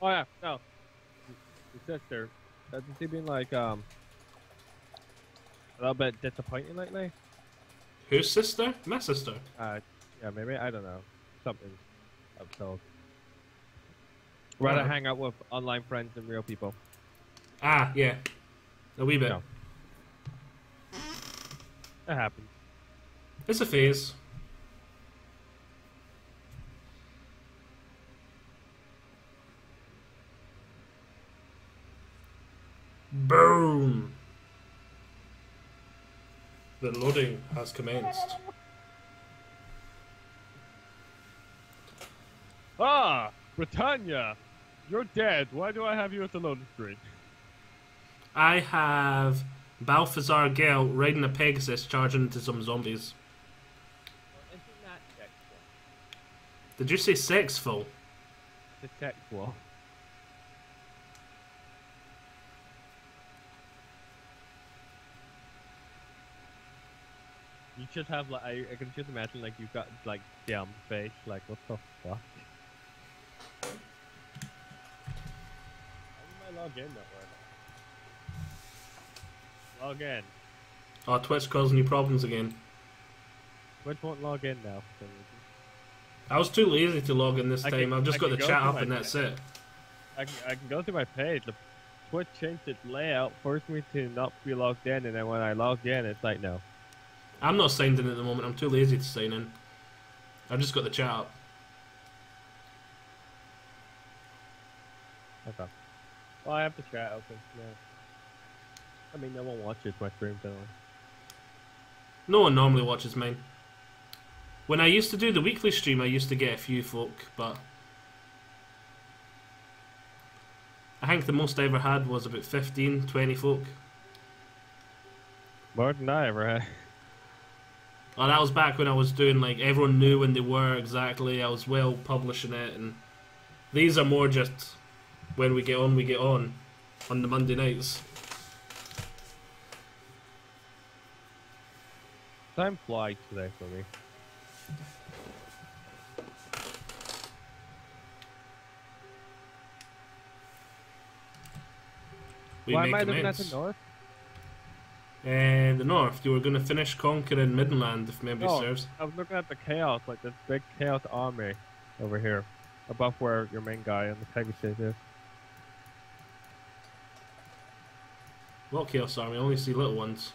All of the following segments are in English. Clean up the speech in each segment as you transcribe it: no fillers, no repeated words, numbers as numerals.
Oh yeah, no. Your sister. Hasn't she been like a little bit disappointing lately? Whose sister? My sister. Yeah, maybe I don't know. Something I've told. Rather hang out with online friends than real people. Ah, yeah. A wee bit. No. It happens. It's a phase. Boom! The loading has commenced. Ah! Britannia! You're dead. Why do I have you at the loading screen? I have Balthazar Gelt riding a Pegasus charging into some zombies. Isn't that sexual? Did you say sexful? It's sexual. You should have like I can just imagine like you've got like dumb face, like what the fuck? How do I log in that way? Log in. Oh, Twitch causing you problems again. Twitch won't log in now for some reason. I was too lazy to log in this time. I've just got the chat up and that's it. I can go through my page. The Twitch changed its layout, forced me to not be logged in, and then when I logged in, it's like no. I'm not signed in at the moment. I'm too lazy to sign in. I've just got the chat up. Okay. Well, I have the chat open. Yeah. I mean, no one watches my streams anyway. No one normally watches mine. When I used to do the weekly stream, I used to get a few folk, but I think the most I ever had was about 15, 20 folk. More than I ever had. Oh, that was back when I was doing, like, everyone knew when they were exactly. I was well publishing it, and these are more just when we get on the Monday nights. Time flies today for me. Why am I looking at the north? The north. You were going to finish conquering Midland, if memory serves. I was looking at the chaos, like this big chaos army over here, above where your main guy on the Pegasus is. What chaos army? I only see little ones.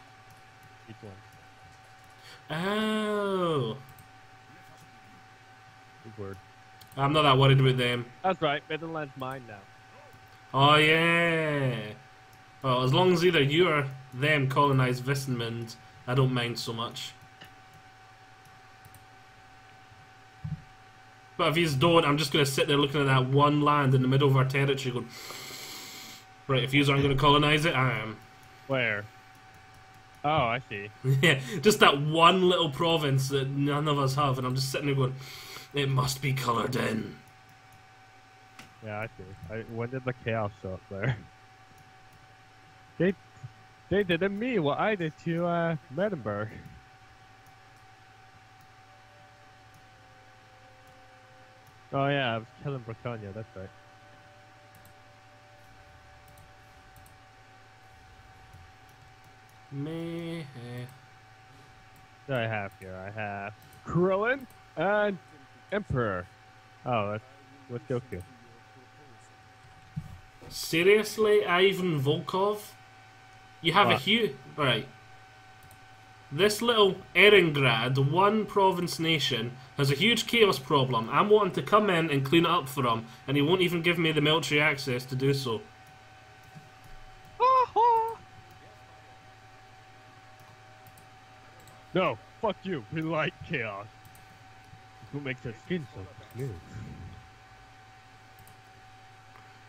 Each one. Oh. Big word. I'm not that worried about them. That's right, Midland's mine now. Oh yeah. Well, as long as either you or them colonise Wissenmund, I don't mind so much. But if you don't, I'm just going to sit there looking at that one land in the middle of our territory going, right, if you aren't going to colonise it, I am. Where? Oh, I see. Yeah, just that one little province that none of us have, and I'm just sitting there going, it must be coloured in. Yeah, I see. When did the chaos show up there? They did to me what I did to Motherboard. Oh yeah, I was killing Britannia, that's right. Meh. What do I have here? I have Krillin and Emperor. Oh, that's Goku. Seriously, Ivan Volkov? You have a huge... Right. This little Erengrad, one province nation, has a huge chaos problem. I'm wanting to come in and clean it up for him, and he won't even give me the military access to do so. No, fuck you. We like chaos. It's what makes our skin so smooth.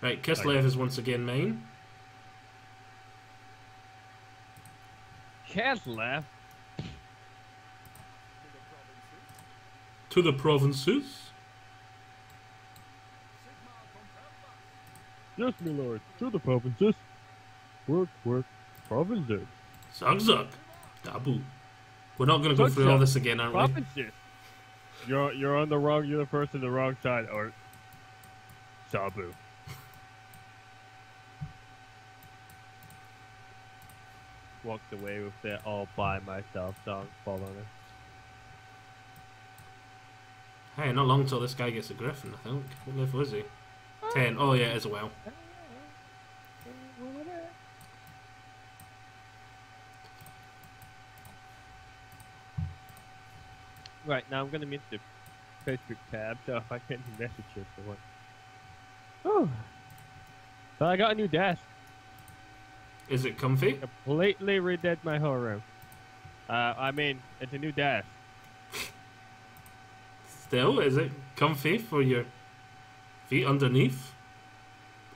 Right, Kislev is once again mine. Kislev? To the provinces. Yes, my lord. To the provinces. Work, work. Provinces. Zug zug. Dabu. We're not going to go through all this again, aren't we? Provinces. You're on the wrong universe and the wrong side, or Sabu. walked away with it all by myself, so I'm following it. Hey, not long till this guy gets a griffin, I think. What level is he? 10. Oh yeah, it is a well. Right, now I'm gonna meet the Facebook tab, so if I can message you for one. Oh, so I got a new desk. Is it comfy? Completely redid my whole room. I mean, it's a new desk. Still, is it comfy for your feet underneath?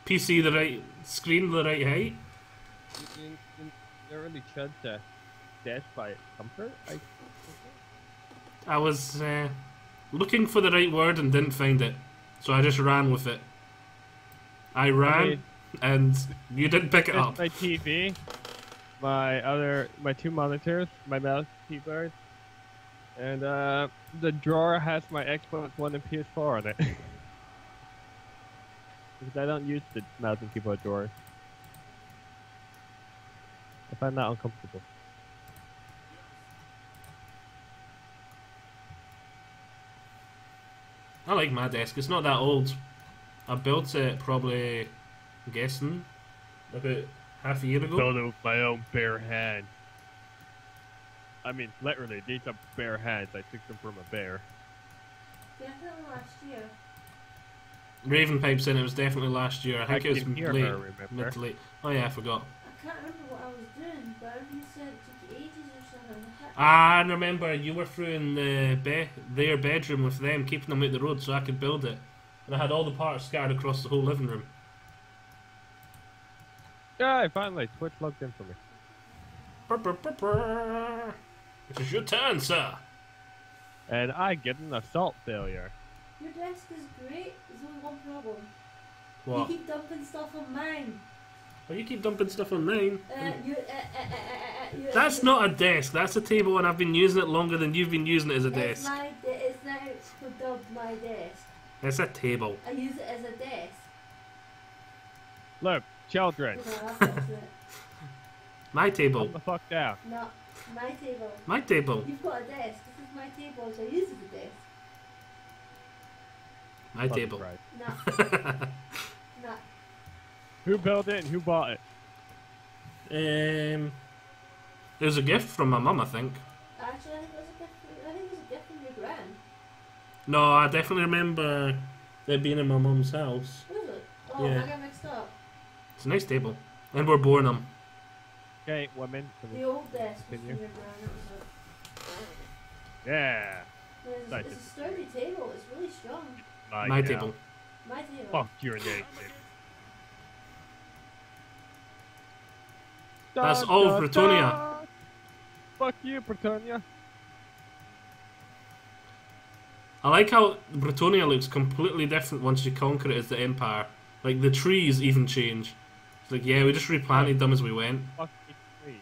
PC the right screen the right height? You don't really judge the desk by its comfort. I was looking for the right word and didn't find it, so I just ran with it. I ran, and you didn't pick it up. My TV, my two monitors, my mouse, keyboard, and the drawer has my Xbox One and PS4 on it. Because I don't use the mouse and keyboard drawer. I find that uncomfortable. I like my desk. It's not that old. I built it probably, I'm guessing, about half a year ago. Built it with my own bare hands. I mean, literally, these are bare hands. I took them from a bear. Definitely last year. Raven pipes in. It was definitely last year. I think it was can hear late, her, remember? mid to late. Oh yeah, I forgot. I can't remember what I was doing, but I remember you said it took ages or something. Ah, and remember, you were through in their bedroom with them, keeping them out the road so I could build it. And I had all the parts scattered across the whole living room. Yeah, finally, Twitch logged in for me. Brr, brr, brr, brr. It is your turn, sir. And I get an assault failure. Your desk is great. There's only one problem. What? You keep dumping stuff on mine. Oh, you keep dumping stuff on mine. You, That's not a desk. That's a table, and I've been using it longer than you've been using it as a desk. It's now dubbed my desk. It's a table. I use it as a desk. Look, children. My table. Calm the fuck down. No, my table. My table. You've got a desk. This is my table, so I use it as a desk. My Fuck table. right. No. No. Who built it and who bought it? It was a gift from my mum, I think. Actually, I think it was a gift. I think it was a gift from your gran. No, I definitely remember it being in my mum's house. Was it? Oh, Yeah. I got mixed up. It's a nice table, and we're born them. Okay, women. The old desk was from Continue. your gran. That was it. Yeah. It's a sturdy table. It's really strong. My table. My table. Fuck your name. That's all Bretonia. Fuck you, Bretonia. I like how Bretonia looks completely different once you conquer it as the Empire. Like, the trees even change. It's like, yeah, we just replanted them as we went. Fuck you, please.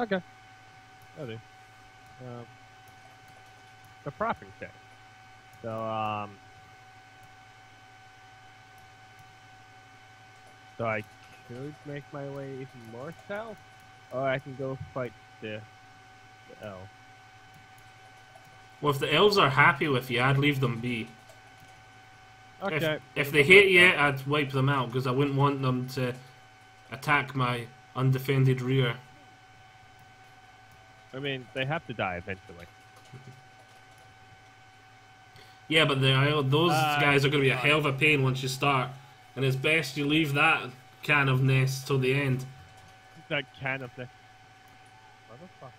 Okay. That'll do. The propping check. So, so I could make my way even more south, or I can go fight the elf. Well, if the elves are happy with you, I'd leave them be. Okay. If they hate you, I'd wipe them out, because I wouldn't want them to attack my undefended rear. I mean, they have to die eventually. Yeah, but those guys are going to be a hell of a pain once you start. And it's best you leave that can of nest till the end. That can of the motherfucker.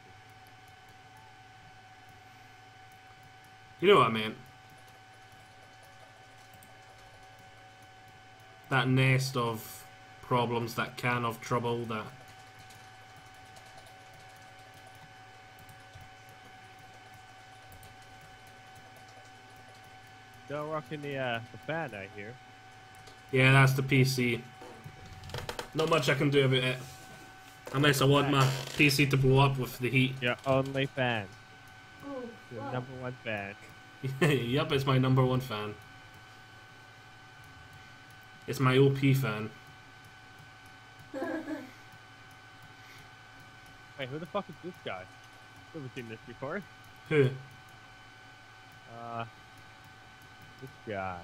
You know what I meant. That nest of problems, that can of trouble, that... Still rocking the fan, I hear. Yeah, that's the PC. Not much I can do about it. Unless I want my PC to blow up with the heat. Your only fan. Oh, Your wow. #1 fan. Yep, it's my #1 fan. It's my OP fan. Wait, who the fuck is this guy? Never seen this before. Who? This guy.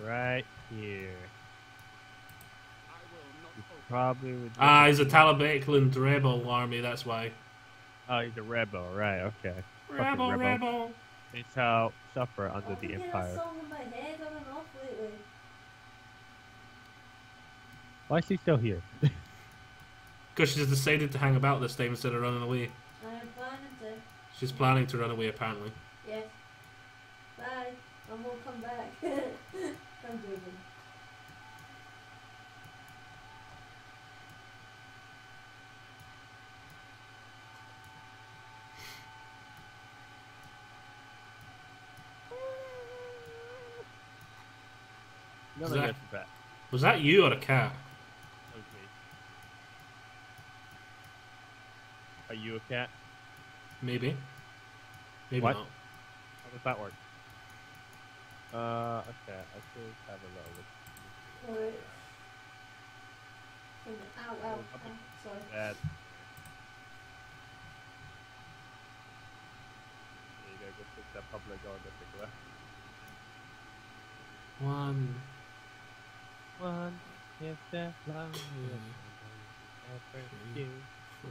Right here. He's probably with. Ah, he's a Taliban rebel army, that's why. Oh, he's a rebel, right? Okay. Rebel, Fucking rebel. They shall suffer under I've the been getting a Empire. song in my head on and off lately. Why is he still here? Because she just decided to hang about this time instead of running away. I am planning to. She's planning to run away, apparently. Yes. Bye. I won't come back. I'm joking. None Is of that- this is bad. Was that you or a cat? That was me. Are you a cat? Maybe. Maybe What? not. How does that work? Okay, I should have a little look. Alright. Ow, ow, ow. Sorry. Bad. You gotta go fix that public order particular. One. One, if that long you. Four.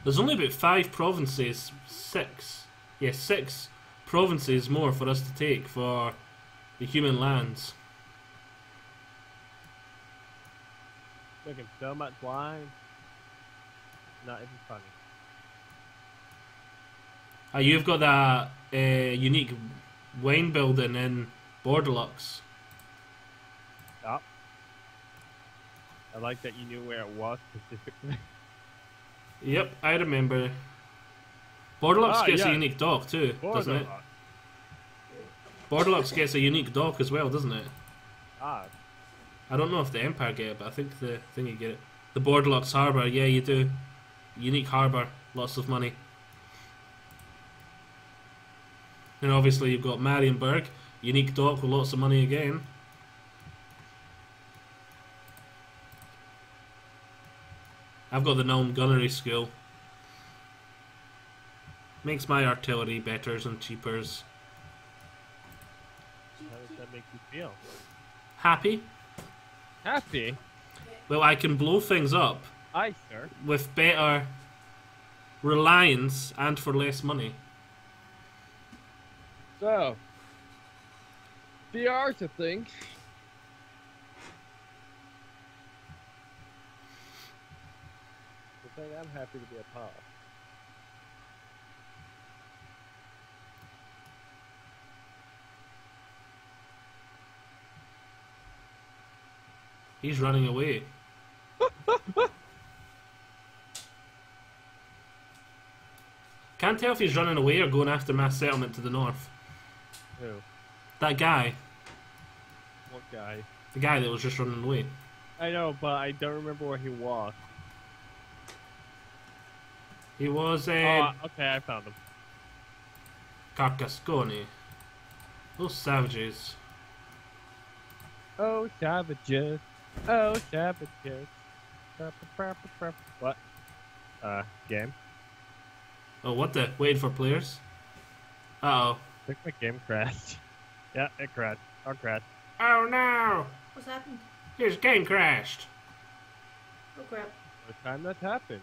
There's only about 5 provinces. 6. Yeah, 6 provinces more for us to take for the human lands. Drinking so much wine. Not even funny. You've got that unique wine building in Borderlux. Stop. I like that you knew where it was specifically. Yep, I remember. Borderlux gets a yeah. unique dock too, doesn't it? Borderlux. Borderlux gets a unique dock as well, doesn't it? Ah, I don't know if the Empire get it, but I think the thing you get it. The Borderlux Harbour, yeah, you do. Unique harbour, lots of money. And obviously you've got Marienburg, unique dock with lots of money again. I've got the Nuln Gunnery School. Makes my artillery better and cheapers. how does that make you feel? Happy? Happy? Well, I can blow things up Aye, sir. with better reliance and for less money. So, the art of things. The thing I'm happy to be a part of. He's running away. Can't tell if he's running away or going after mass settlement to the north. Who? That guy. What guy? The guy that was just running away. I know, but I don't remember where he was. He was Oh, okay, I found him. Carcassonne. Those savages. Oh, savages. Oh, savages. What? Game? Oh, what the? Waiting for players? Uh-oh. I think my game crashed. Yeah, it crashed. Or crashed. Oh no! What's happened? His game crashed. Oh crap. What time that happened?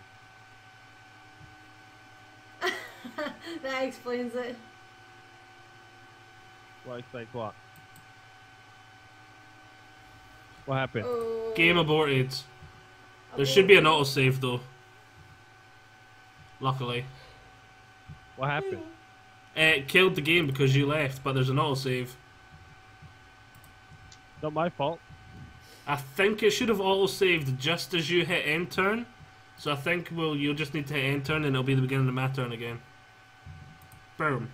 That explains it. What explains what? What happened? Oh. Game aborted. There should be an autosave though. Luckily. What happened? It killed the game because you left, but there's an autosave. Not my fault. I think it should have autosaved just as you hit end turn, So I think you'll just need to hit enter and it'll be the beginning of my turn again. Boom.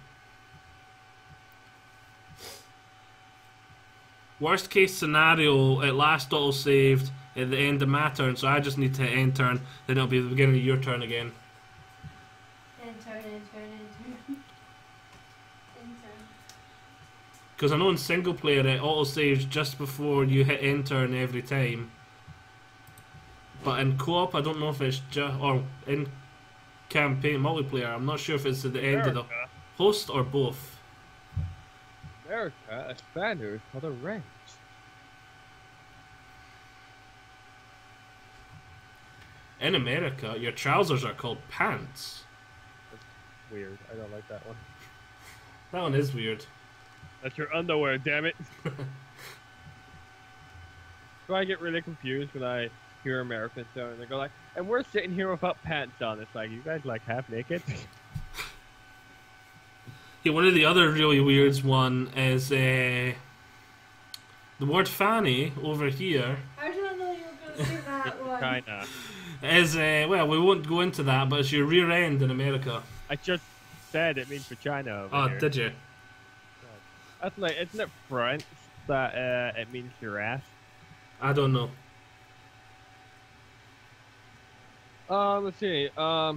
Worst case scenario, it last auto saved at the end of my turn, so I just need to hit enter and then it'll be the beginning of your turn again. Enter. Because I know in single player it auto saves just before you hit enter in every time. But in co-op, I don't know if it's just, or in campaign multiplayer, I'm not sure if it's at the end of the host or both. America expanders for the range. In America, your trousers are called pants. That's weird. I don't like that one. That one is weird. That's your underwear, damn it. So I get really confused when I hear Americans so and they go like, and we're sitting here without pants on. It's like, you guys like half naked? Yeah, one of the other really weird one is the word fanny over here. How did I know you were going to say that one? Kinda. Is, well, we won't go into that, but it's your rear end in America. I just said it means vagina over Oh, here. did you? That's like, isn't it French that it means your ass? I don't know. Let's see. Spaz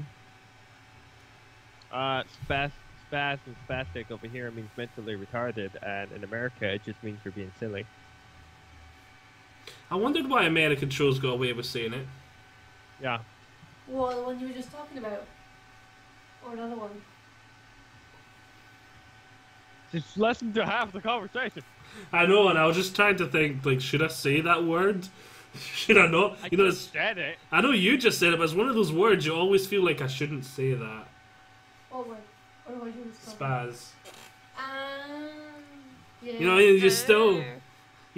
and spastic over here means mentally retarded, and in America it just means you're being silly. I wondered why American shows got away with saying it. Yeah. Well, the one you were just talking about. Or another one. Just listen to half the conversation. I know, and I was just trying to think, like, should I say that word? Should I not? I You know, just said it. I know you just said it, but it's one of those words you always feel like I shouldn't say that. What word? What was you talking about? Spaz. Yeah. You know, you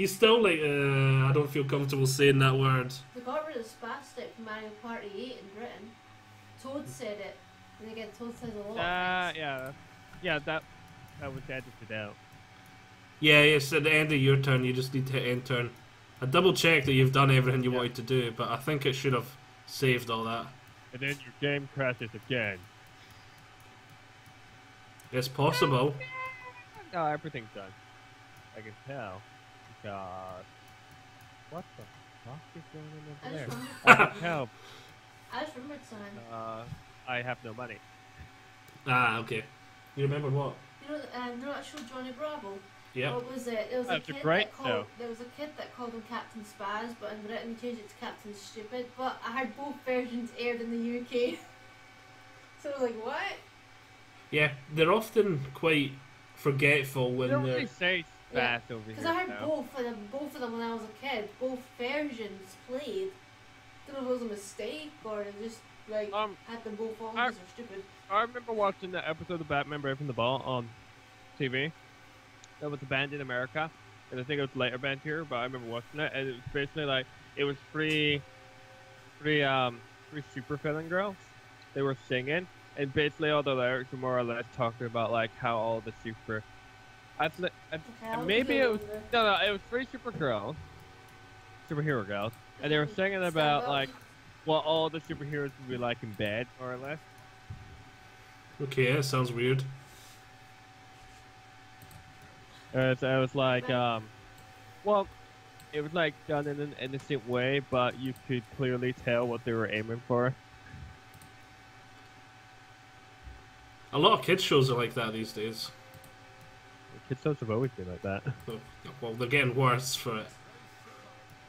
still like, I don't feel comfortable saying that word. They got rid of spastic from Mario Party 8 in Britain. Toad said it. And again, Toad says a lot of things. Yeah, that was edited out. Yeah, it's at the end of your turn, you just need to hit enter. And I double checked that you've done everything you wanted to do, but I think it should have saved all that. And then your game crashes again. It's possible. No, everything's done. I can tell. Because... What the fuck is going on over there? I can tell. I just remembered something. I have no money. Ah, okay. You remember what? You know that show Johnny Bravo? Yeah. What was it? There was That's a a kid great that called. There was a kid that called him Captain Spaz, but in Britain changed it to Captain Stupid. But I heard both versions aired in the UK. So I was like, what? Yeah, they're often quite forgetful when They don't they're... really say fast over here. Because I heard now. both of them when I was a kid. Both versions played. Don't know if it was a mistake or they just like had them both on because they're stupid. I remember watching the episode of Batman Brave and the Ball on TV. That was banned in America, and I think it was later banned here. But I remember watching it, and it was basically like it was three super villain girls. They were singing, and basically all the lyrics were more or less talking about like how all the super. Maybe it was no, it was three superhero girls, and they were singing about like what all the superheroes would be like in bed, more or less. Okay, that sounds weird. It was like, well, it was like done in an innocent way, but you could clearly tell what they were aiming for. A lot of kids shows are like that these days. Kids shows have always been like that. Well, they're getting worse for it.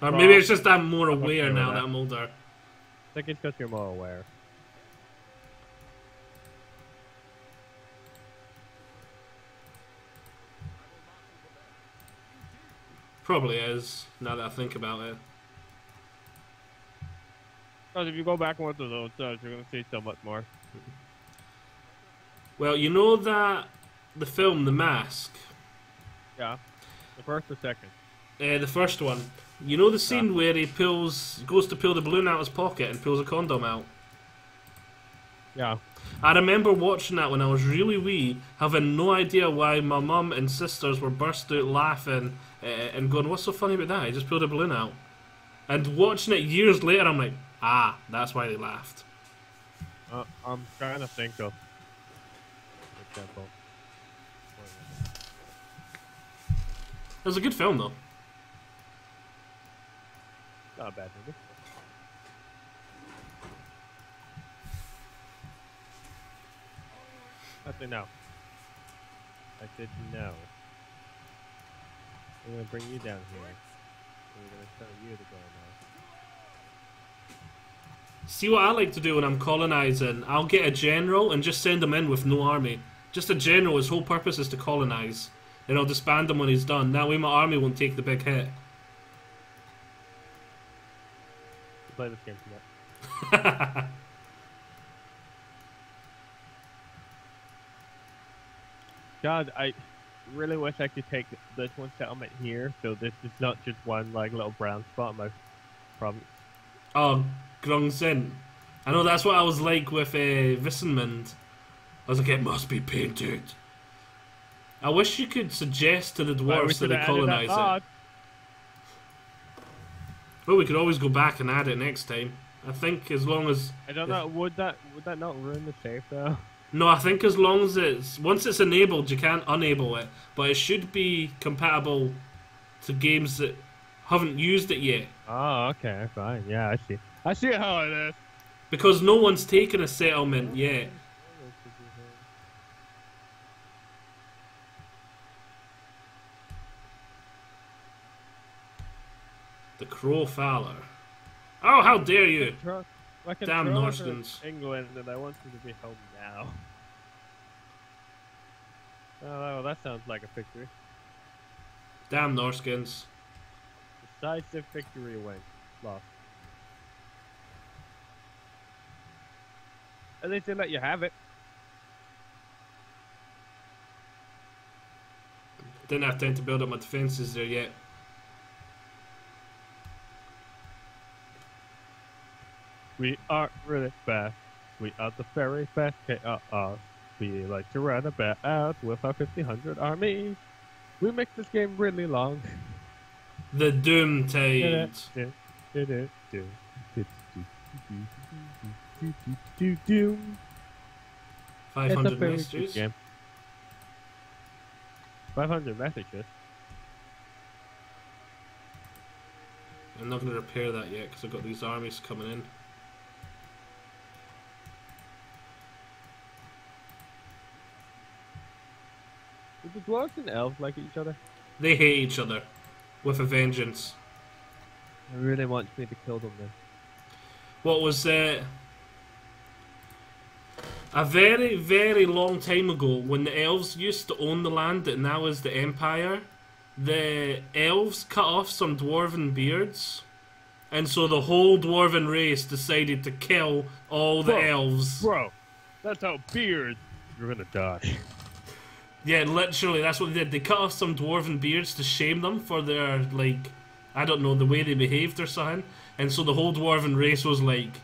Or maybe it's just I'm more aware now that I'm older. I think it's because you're more aware. Probably is, now that I think about it. Because if you go back and watch those old shows, you're going to see so much more. Well, you know that the film The Mask? Yeah. The first or second? The first one. You know the scene where he goes to pull the balloon out of his pocket and pulls a condom out? Yeah. I remember watching that when I was really wee, having no idea why my mum and sisters were burst out laughing and going, what's so funny about that? He just pulled a balloon out. And watching it years later, I'm like, Ah, that's why they laughed. I'm trying to think of example. It was a good film, though. Not a bad movie. Actually, no. I said no. We're gonna bring you down here. And we're gonna tell you to go now. See what I like to do when I'm colonizing? I'll get a general and just send him in with no army. Just a general, his whole purpose is to colonize. And I'll disband him when he's done. That way my army won't take the big hit. Play this game together. God, I really wish I could take this one settlement here, so this is not just one like little brown spot in my province. Oh, Grungsin. I know that's what I was like with Wissenmund. I was like, it must be painted. I wish you could suggest to the dwarves that they colonize it. Well, we could always go back and add it next time. I think as long as... I don't know, would that not ruin the save though? No, I think as long as it's... Once it's enabled, you can't unable it. But it should be compatible to games that haven't used it yet. Oh, okay, fine. Yeah, I see. I see how it is. Because no one's taken a settlement yet. The Crow Fowler. Oh, how dare you! Damn Norskins. England, and I want you to be home now. Oh, well, that sounds like a victory. Damn Norskins. Decisive victory win. Lost. At least they let you have it. Didn't have time to build up my defences there yet. We are really fast. We are the very fast KRs. We like to run about with our 1500 army. We make this game really long. The Doom Tide. 500 messages. 500 messages. I'm not going to repair that yet because I've got these armies coming in. Do the dwarves and elves like each other? They hate each other. With a vengeance. I really want me to kill them then. What was a very, very long time ago when the elves used to own the land that now is the Empire, the elves cut off some dwarven beards. And so the whole dwarven race decided to kill all the elves. Bro, that's how beards. You're gonna die. Yeah, literally, that's what they did. They cut off some dwarven beards to shame them for their, like, I don't know, the way they behaved or something. And so the whole dwarven race was like,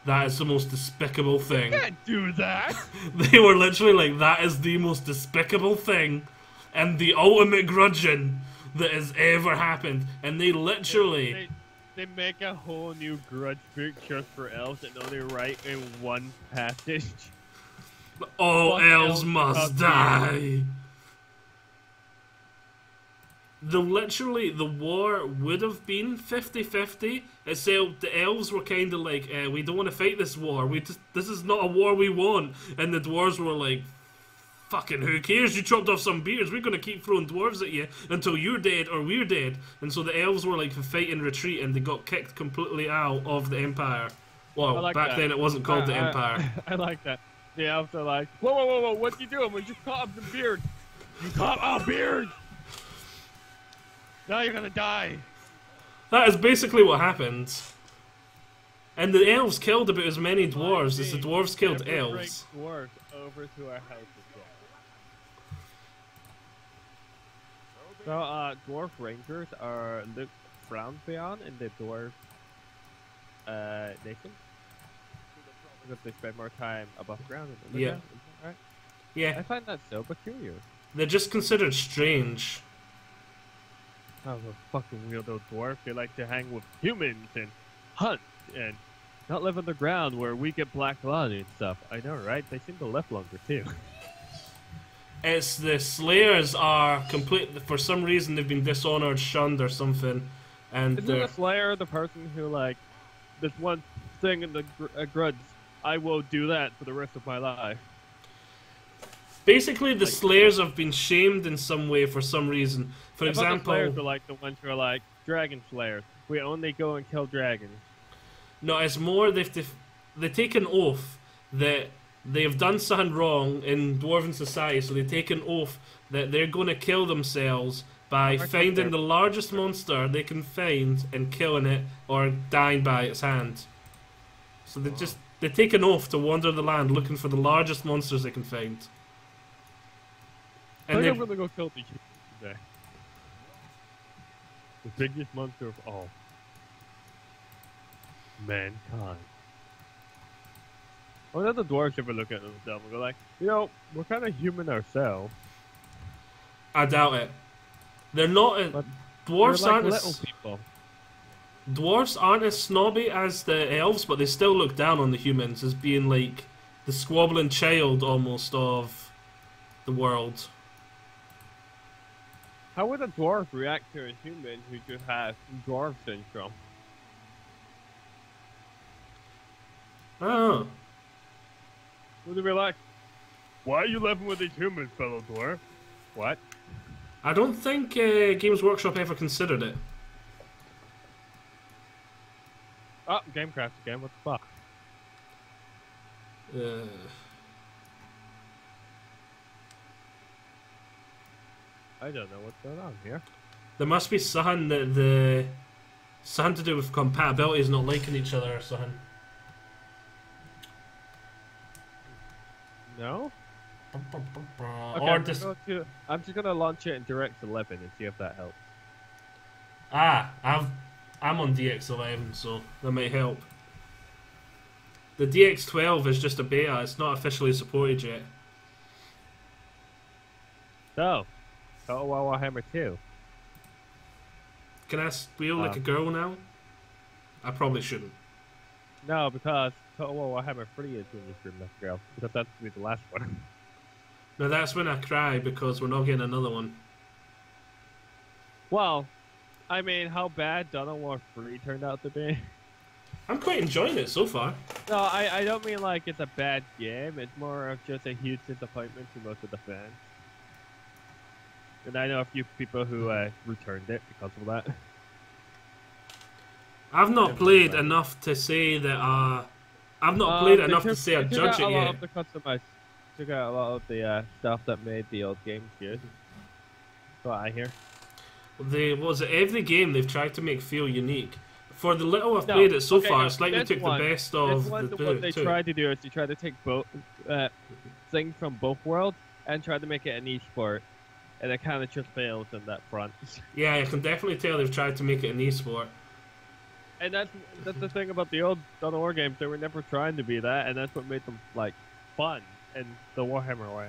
that is the most despicable thing. You can't do that! They were literally like, that is the most despicable thing and the ultimate grudging that has ever happened. And they literally... They make a whole new grudge book just for elves that only write in one passage. All elves must die. The war would have been 50-50, except the elves were kind of like, we don't want to fight this war. This is not a war we want. And the dwarves were like, fucking who cares? You chopped off some beards. We're going to keep throwing dwarves at you until you're dead or we're dead. And so the elves were like fight and retreat, and they got kicked completely out of the Empire. Well, like back that. then it wasn't called the Empire. I like that. The elves are like, whoa, what you doing? We just caught up the beard. You caught our beard! Now you're gonna die. That is basically what happened. And the elves killed about as many dwarves as the dwarves killed elves. Dwarves over to our house again. So, dwarf rangers are looked frowned upon in the dwarf nation. Because they spend more time above ground. Yeah. Right? Yeah. I find that so peculiar. They're just considered strange. Oh, the fucking weirdo dwarf. They like to hang with humans and hunt and Not live underground where we get black blood and stuff. I know, right? They seem to live longer too. It's the Slayers are complete. For some reason, they've been dishonored, shunned, or something. And Isn't the Slayer the person who, like, this one thing in the grudge, I will do that for the rest of my life? basically, the Slayers have been shamed in some way for some reason. For example, the Slayers are like the ones who are like dragon slayers. We only go and kill dragons. no, it's more they take an oath that they have done something wrong in Dwarven society, so they take an oath that they're going to kill themselves by finding the largest monster they can find and killing it, or dying by its hand. So they take an oath to wander the land looking for the largest monsters they can find. And they're going to go kill the humans today. The biggest monster of all. Mankind. I wonder if the dwarves ever look at themselves and go like, you know, we're kind of human ourselves. I doubt it. They're not. But dwarves like aren't little as, people. dwarves aren't as snobby as the elves, but they still look down on the humans as being like the squabbling child almost of the world. How would a dwarf react to a human who just has dwarf syndrome? I don't know. Would they be like, why are you living with these humans, fellow dwarf? What? I don't think Games Workshop ever considered it. Oh, game crash again, what the fuck? I don't know what's going on here. There must be something something to do with compatibility is not liking each other or something. No? Okay, I'm just gonna launch it in DirectX 11 and see if that helps. I'm on DX11, so that might help. The DX12 is just a beta; it's not officially supported yet. So, Total War Warhammer 2. Can I squeal like a girl now? I probably shouldn't. No, because Total War Warhammer 3 is when you scream like a girl, because that's going to be the last one. No, that's when I cry because we're not getting another one. Well, I mean, how bad Dawn of War 3 turned out to be. I'm quite enjoying it so far. No, I don't mean like it's a bad game. It's more of just a huge disappointment to most of the fans. And I know a few people who returned it because of that. I've not played enough to say that. I've not played enough to say I judge it yet. Took out a lot of the stuff that made the old games good. That's what I hear. Every game they've tried to make feel unique. For the little I've played it so far, it's like they took the best of the what they tried to do is they tried to take both things from both worlds and tried to make it an esport, and it kind of just fails on that front. Yeah, I can definitely tell they've tried to make it an esport. And that's the thing about the old Dawn of War games; they were never trying to be that, and that's what made them like fun in the Warhammer way.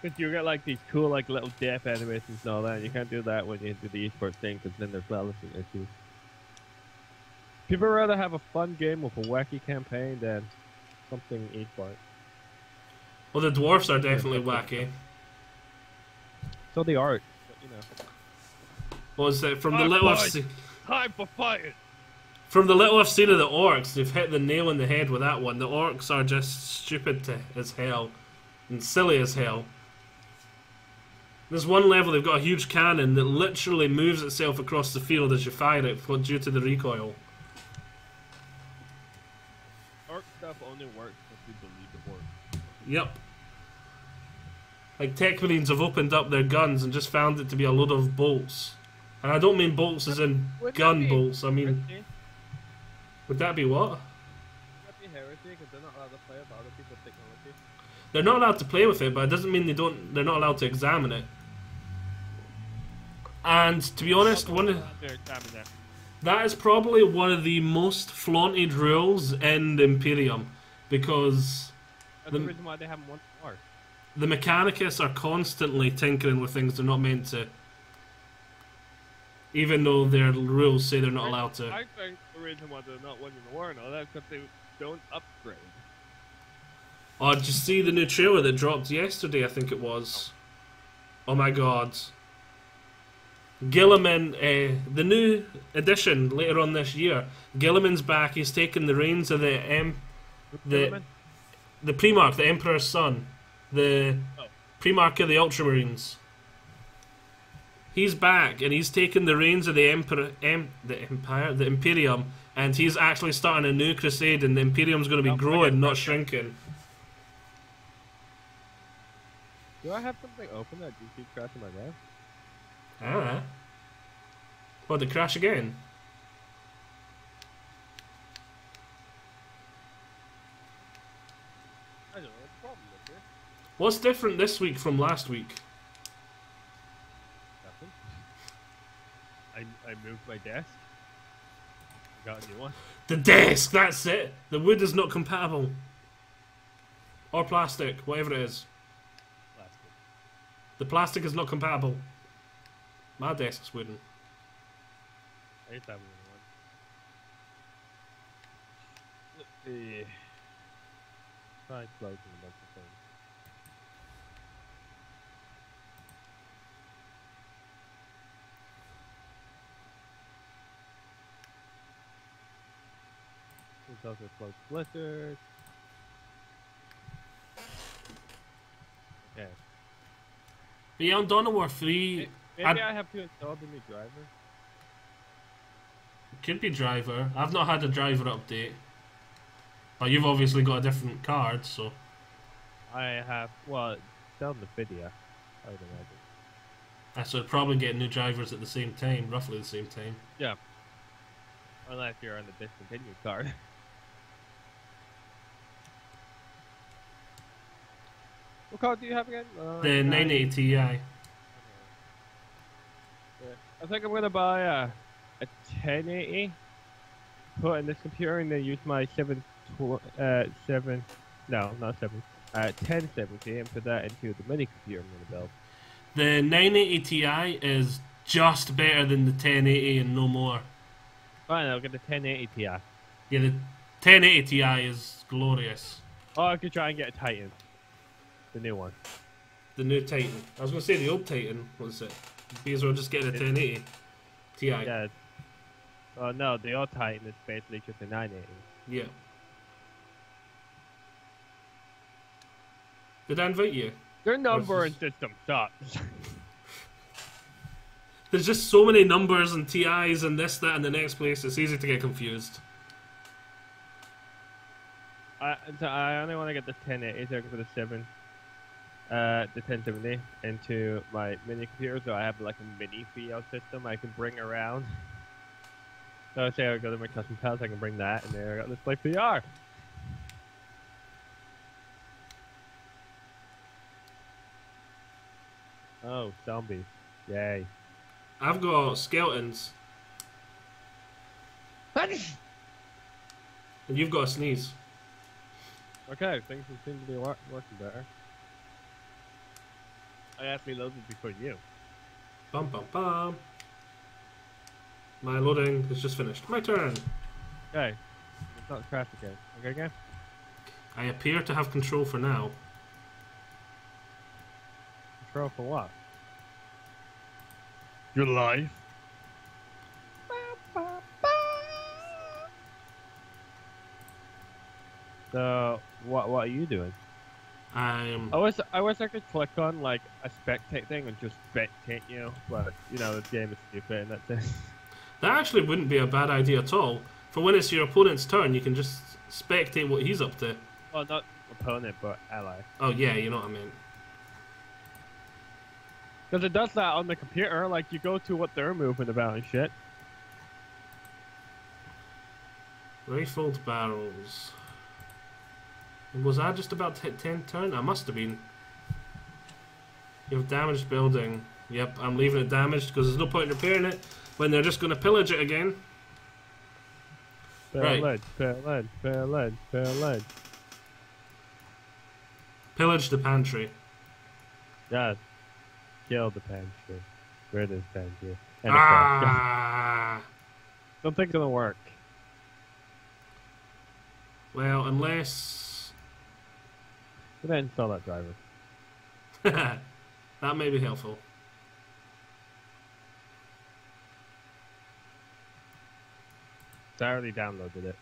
Because you get like these cool like little death animations and all that, and you can't do that when you do the esports thing, because then there's balancing issues. People rather have a fun game with a wacky campaign than something esport. Well, the dwarfs are definitely wacky. So the art, but, you know. What was it from the little I've seen? Time for fighting. From the little I've seen of the orcs, they've hit the nail on the head with that one. The orcs are just stupid as hell and silly as hell. There's one level they've got a huge cannon that literally moves itself across the field as you fire it due to the recoil. Orc stuff only works if you believe it works. Yep. Like Tech Marines have opened up their guns and just found it to be a load of bolts. And I don't mean bolts as in gun bolts, I mean... Heresy? Would that be what? Would that be heresy? Because they're not allowed to play with other people's technology. They're not allowed to play with it, but it doesn't mean they're not allowed to examine it. And to be honest, that is probably one of the most flaunted rules in the Imperium, because that's the reason why they haven't won the war. The Mechanicus are constantly tinkering with things they're not meant to. even though their rules say they're not allowed to. I think the reason why they're not winning the war and all that is because they don't upgrade. Oh, did you see the new trailer that dropped yesterday? I think it was. Oh my god. Gilliman, the new edition later on this year. Gilliman's back. He's taken the reins of the Primarch, the Emperor's son, the Primarch of the Ultramarines. He's back and he's taken the reins of the the Imperium, and he's actually starting a new crusade. And the Imperium's going to be growing, not shrinking. Do I have something open that you keep crashing my game? Ah. What, did it crash again? I don't know what the problem is here. What's different this week from last week? Nothing. I moved my desk. Got a new one. The desk, that's it! The wood is not compatible. Or plastic, whatever it is. Plastic. The plastic is not compatible. My desk's wooden. I used to have one. Let's see. Try closing a bunch of things. There's also close blizzard. Okay. Beyond Dawn of War 3... Maybe I have to install the new driver. Could be driver. I've not had a driver update. But you've obviously got a different card, so... I have, well, it's still in the video, I would imagine. So I'd probably get new drivers at the same time, roughly the same time. Yeah. Unless you're on the discontinued card. What card do you have again? The 980 Ti. I think I'm gonna buy a 1080. Put in this computer and then use my 1070 and put that into the mini computer I'm gonna build. The 980 Ti is just better than the 1080 and no more. Fine, I'll get the 1080 Ti. Yeah, the 1080 Ti is glorious. Oh, I could try and get a Titan. The new one. The new Titan. I was going to say the old Titan. What's it? Because we're just getting a 1080 Ti. Yeah. Oh no, the old Titan is basically just a 980. Yeah. Did I invite you? Their numbering system sucks. There's just so many numbers and TIs and this, that, and the next place. It's easy to get confused. I only want to get the 1080 so I can put the 1070 into my mini computer, so I have like a mini VL system I can bring around. So say I go to my custom house, I can bring that, and there I got this play VR. Oh, zombies! Yay! I've got skeletons. And you've got a sneeze. Okay, things seem to be working better. I actually loaded before you. Bum bum bum. My loading is just finished. My turn. Okay. It's not crash again. Okay, again? I appear to have control for now. Control for what? Your life? So, what are you doing? I wish I could click on like a spectate thing and just spectate you, but you know the game is stupid and that's it. That actually wouldn't be a bad idea at all. For when it's your opponent's turn, you can just spectate what he's up to. Well, not opponent, but ally. Oh yeah, you know what I mean. Because it does that on the computer, like you go to what they're moving about and shit. Rifled barrels. Was I just about to hit 10 turn? I must have been. You have damaged building. Yep, I'm leaving it damaged because there's no point in repairing it when they're just going to pillage it again. Pillage. Pillage the pantry. Yeah. Kill the pantry. Where does send you? And Ah! don't think it's gonna work. Well, unless... I'm gonna install that driver. that may be helpful. I already downloaded it.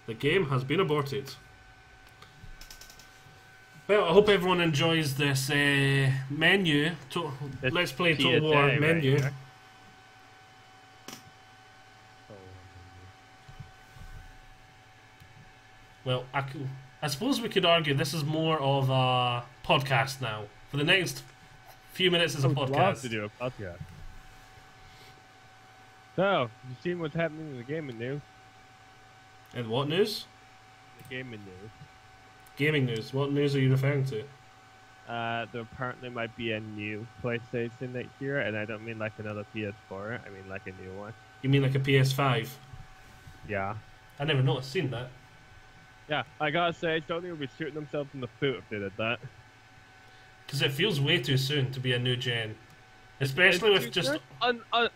The game has been aborted. Well, I hope everyone enjoys this menu. Let's play Total War right menu. here. Well, I suppose we could argue this is more of a podcast now. For the next few minutes is a I would love podcast. to do a podcast. So, you seen what's happening in the gaming news? And what news? The gaming news. Gaming news. What news are you referring to? There apparently might be a new PlayStation next year, and I don't mean like another PS4. I mean like a new one. You mean like a PS5? Yeah. I never noticed. Seen that. Yeah, I gotta say, Sony would be shooting themselves in the foot if they did that. Because it feels way too soon to be a new gen. Especially with just...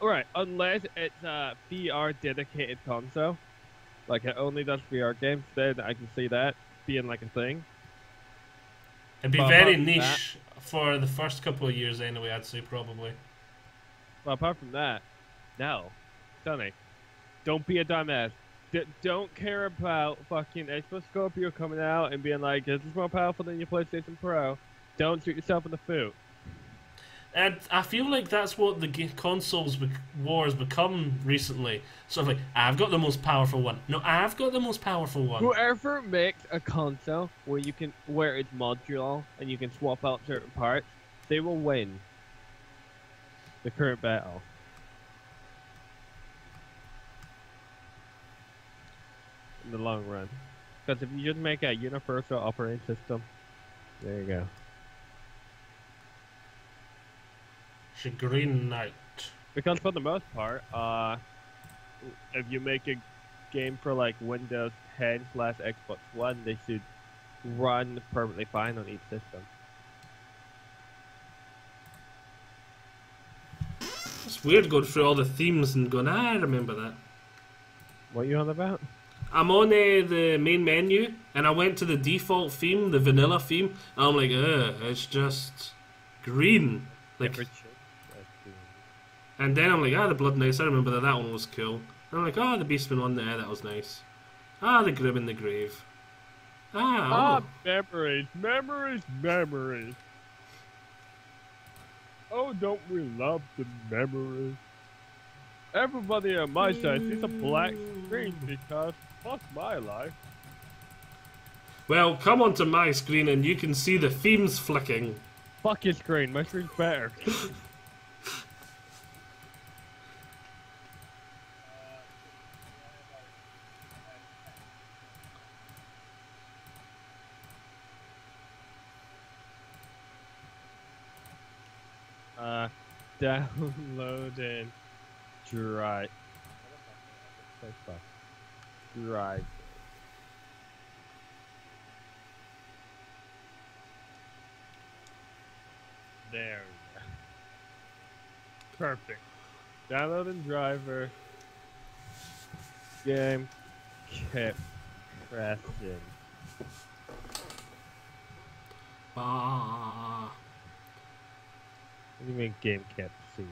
right, unless it's a VR dedicated console. Like it only does VR games, then I can see that being like a thing. It'd be But very apart from niche for the first couple of years anyway, I'd say probably. Well, apart from that, no. Sony, don't be a dumbass. Don't care about fucking Xbox Scorpio coming out and being like, this is more powerful than your PlayStation Pro. Don't shoot yourself in the foot. And I feel like that's what the consoles wars become recently. Sort of like, I've got the most powerful one. No, I've got the most powerful one. Whoever makes a console where it's modular and you can swap out certain parts, they will win the current battle. In the long run. Because if you just make a universal operating system, there you go. Green Knight. Because for the most part, if you make a game for like Windows 10/Xbox One, they should run perfectly fine on each system. It's weird going through all the themes and going, I remember that. What are you on about? I'm on the main menu, and I went to the default theme, the vanilla theme, and I'm like, it's just green. Like, and then I'm like, the Blood Knights, I remember that one was cool. And I'm like, the Beastman one there, that was nice. The Grim in the Grave. Memories, memories, memories. Oh, don't we love the memories? Everybody on my side sees a black screen because fuck my life. Well, come onto my screen and you can see the themes flicking. Fuck your screen, my screen's better. Downloading drive. Drive. There we go. Perfect. Downloading driver. Game kept crashing. What do you mean game kept see?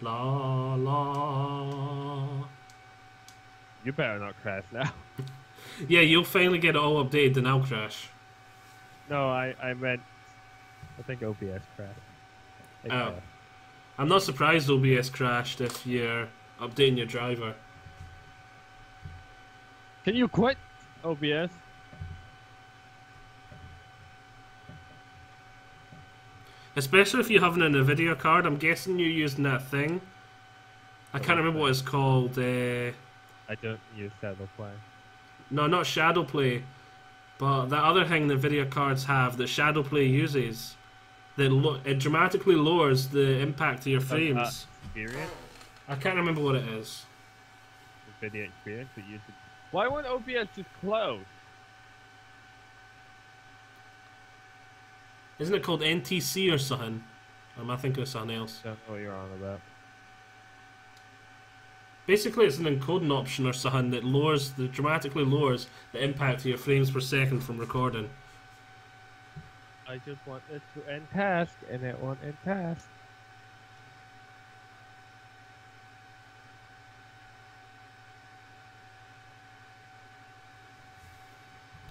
La la. You better not crash now. Yeah, you'll finally get it all updated and I'll crash. No, I meant I think OBS crashed. I'm not surprised OBS crashed if you're updating your driver. Can you quit OBS? Especially if you have an NVIDIA card. I'm guessing you're using that thing. I can't remember what it's called. I don't use ShadowPlay. No, not ShadowPlay. But that other thing the NVIDIA cards have that ShadowPlay uses. That it dramatically lowers the impact of your frames. Experience? I can't remember what it is. NVIDIA Experience that uses. Why won't OBS just close? Isn't it called NTC or something? Or am I thinking of something else? Don't know what you're on about. Basically, it's an encoding option or something that dramatically lowers the impact of your frames per second from recording. I just want it to end task, and it won't end task.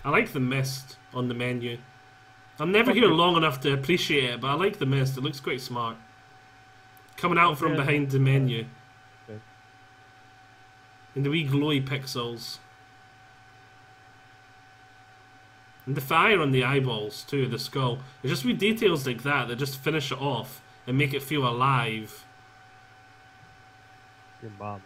I like the mist on the menu. I'm never here long enough to appreciate it, but I like the mist. It looks quite smart. Coming out from behind the menu. Okay. And the wee glowy pixels. And the fire on the eyeballs too, the skull. It's just wee details like that that just finish it off and make it feel alive. Your mom.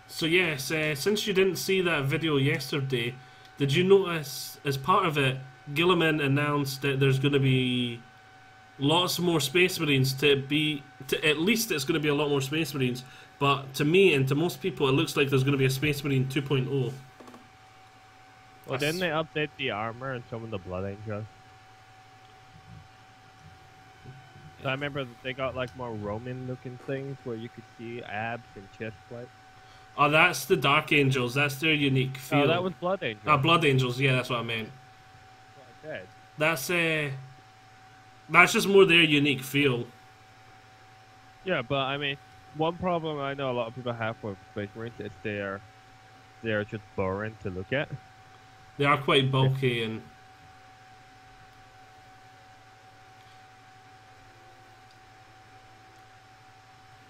So yes, since you didn't see that video yesterday, did you notice as part of it, Gilliman announced that there's going to be lots more Space Marines at least it's going to be a lot more Space Marines, but to me and to most people it looks like there's going to be a Space Marine 2.0. Well, didn't they update the armor and some of the Blood Angels? So I remember that they got like more Roman looking things where you could see abs and chest plate. Oh, that's the Dark Angels. That's their unique feel. Oh, that was Blood Angels. Ah, Blood Angels. Yeah, that's what I meant. That's what I said. That's just more their unique feel. Yeah, but I mean, one problem I know a lot of people have with Space Marines is they're just boring to look at. They are quite bulky and.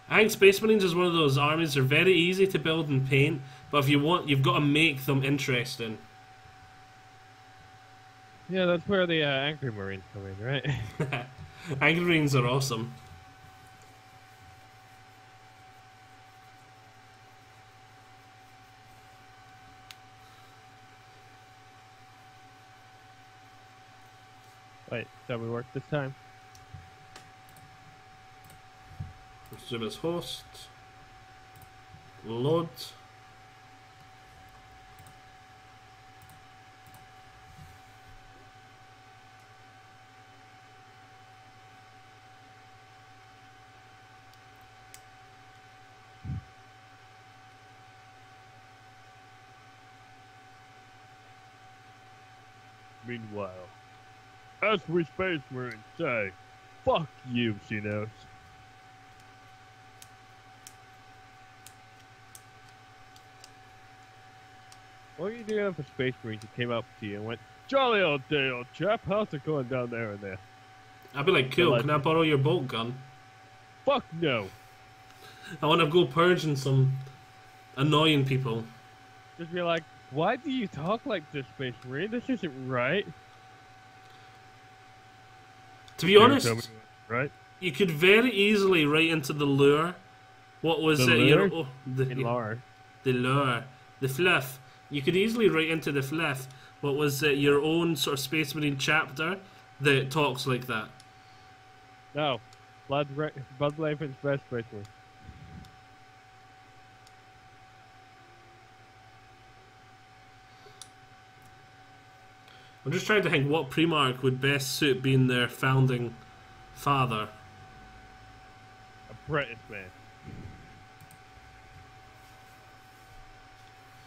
I think Space Marines is one of those armies that are very easy to build and paint, but if you want, you've got to make them interesting. Yeah, that's where the Angry Marines come in, right? Angry Marines are awesome. Wait, shall we work this time? Zoom as host. Load. Meanwhile, as we Space Marines say, fuck you, Xenos. What are you doing for Space Marines who came up to you and went, "Jolly old day, old chap, how's it going down there and there?" I'd be like, cool, can I borrow your bolt gun? Fuck no. I want to go purging some annoying people. Just be like, why do you talk like this, Space Marine? This isn't right. To be honest, right? You could very easily write into the lure. What was the it? lure? The lure. The lure. The fluff. You could easily write into the fluff. What was it? Your own sort of Space Marine chapter that talks like that. No. Blood Raven's best Space Marine. I'm just trying to think what Primarch would best suit being their founding father. A British man.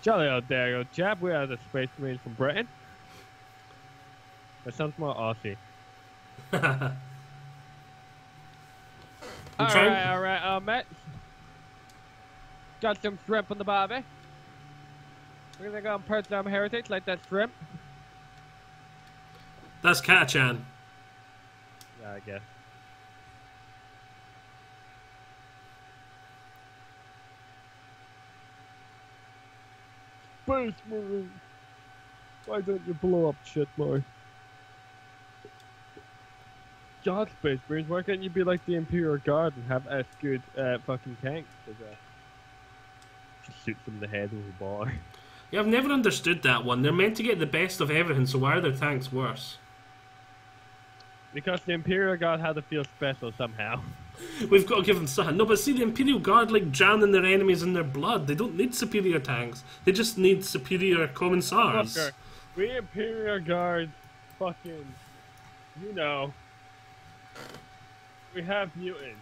Jolly old day, old chap. We are the Space Marines from Britain. That sounds more Aussie. Alright, mate. Got some shrimp on the barbie. We're gonna go and purge some heritage like that shrimp. That's Kachan. Yeah, I guess. Space Marine! Why don't you blow up shit more? God, Space Marines, why can't you be like the Imperial Guard and have as good fucking tanks as just shoot them in the head with a bar? Yeah, I've never understood that one. They're meant to get the best of everything, so why are their tanks worse? Because the Imperial Guard had to feel special somehow. We've got to give them something. No, but see, the Imperial Guard like drowning their enemies in their blood. They don't need superior tanks. They just need superior commissars. Fucker. We Imperial Guard, fucking, you know, we have mutants.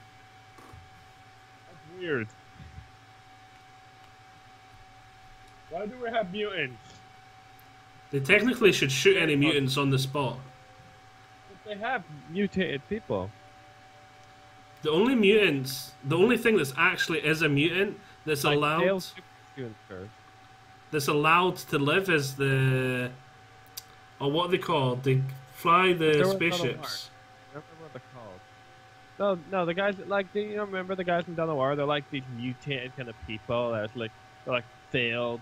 That's weird. Why do we have mutants? They technically should shoot any mutants on the spot. But they have mutated people. The only mutants, the only thing that's actually is a mutant that's Like allowed to live is the, or what are they called? They fly the spaceships. I remember what they're called. No, the guys like you know, remember the guys from Dawn of War? They're like these mutated kind of people that's like they're like failed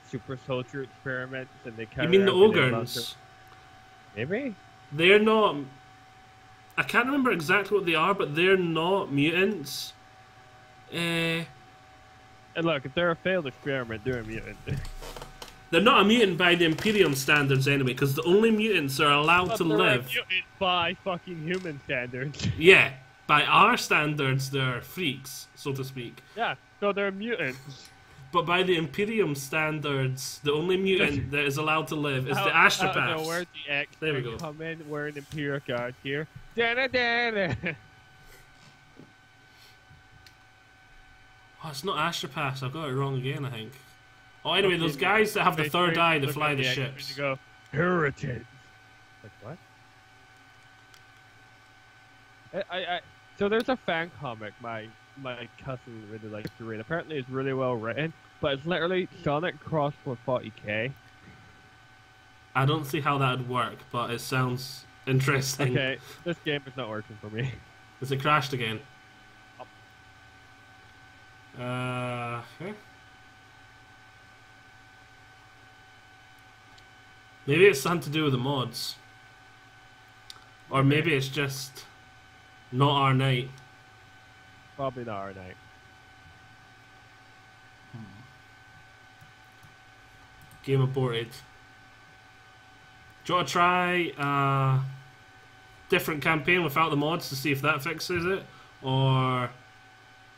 super soldier experiments, and they carry. You mean the around Ogres? Maybe they're not. I can't remember exactly what they are, but they're not mutants. And look, if they're a failed experiment, they're a mutant. They're not a mutant by the Imperium standards anyway, because the only mutants are allowed to live. A mutant by fucking human standards. Yeah, by our standards, they're freaks, so to speak. Yeah, so they're mutants. But by the Imperium standards, the only mutant that is allowed to live is the Astropaths. Where's the X? There we go. Come in, we're an Imperial Guard here. Da-da-da-da. Oh, it's not Astropaths. I got it wrong again, I think. Oh, anyway, those guys that have the third eye to fly the ships. You go, Heritage. Like what? So there's a fan comic my cousin really likes to read. Apparently it's really well written, but it's literally Sonic crossed with 40k. I don't see how that would work, but it sounds interesting. Okay, this game is not working for me. Has it crashed again? Okay. Maybe it's something to do with the mods. Or maybe it's just not our night. Probably not our night. Game aborted. Do you want to try a different campaign without the mods to see if that fixes it? Or,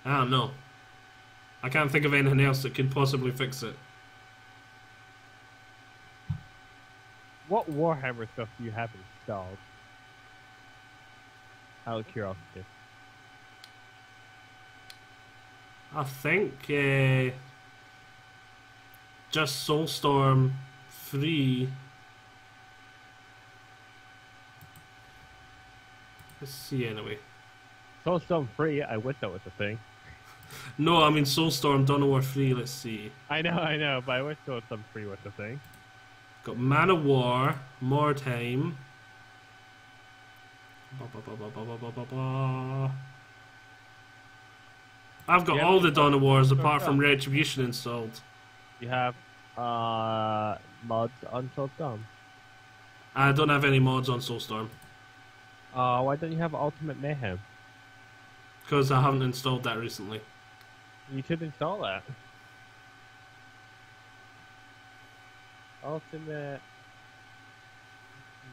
I don't know. I can't think of anything else that could possibly fix it. What Warhammer stuff do you have installed? Out of curiosity. I think just Soulstorm 3. Let's see anyway. Soulstorm 3, I wish that was a thing. No, I mean Soulstorm Dawn of War 3, let's see. I know, but I wish Soulstorm 3 was a thing. Got Man of War, More Time. I've got all the Dawn of Wars apart from Retribution installed. You have mods on Soulstorm? I don't have any mods on Soulstorm. Why don't you have Ultimate Mayhem? Because I haven't installed that recently. You should install that. Ultimate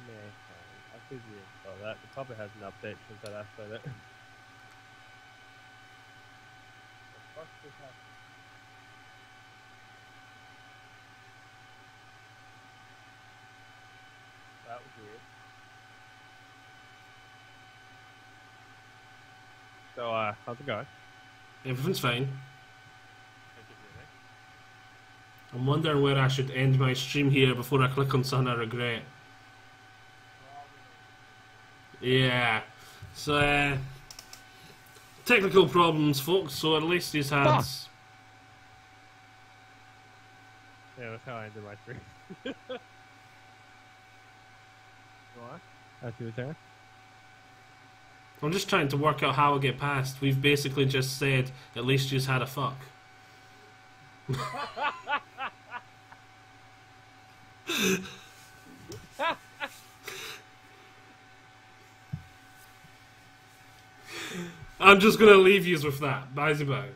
Mayhem. I should reinstall that. It probably has an update since I last played it. That was weird. So, how's it going? Everything's fine. I'm wondering where I should end my stream here before I click on something I regret. Yeah. So, technical problems, folks, so at least he's had... Yeah, that's how I ended my stream. What? As you were saying? I'm just trying to work out how I get past. We've basically just said, at least you've had a fuck. I'm just gonna leave you with that. Bye bye.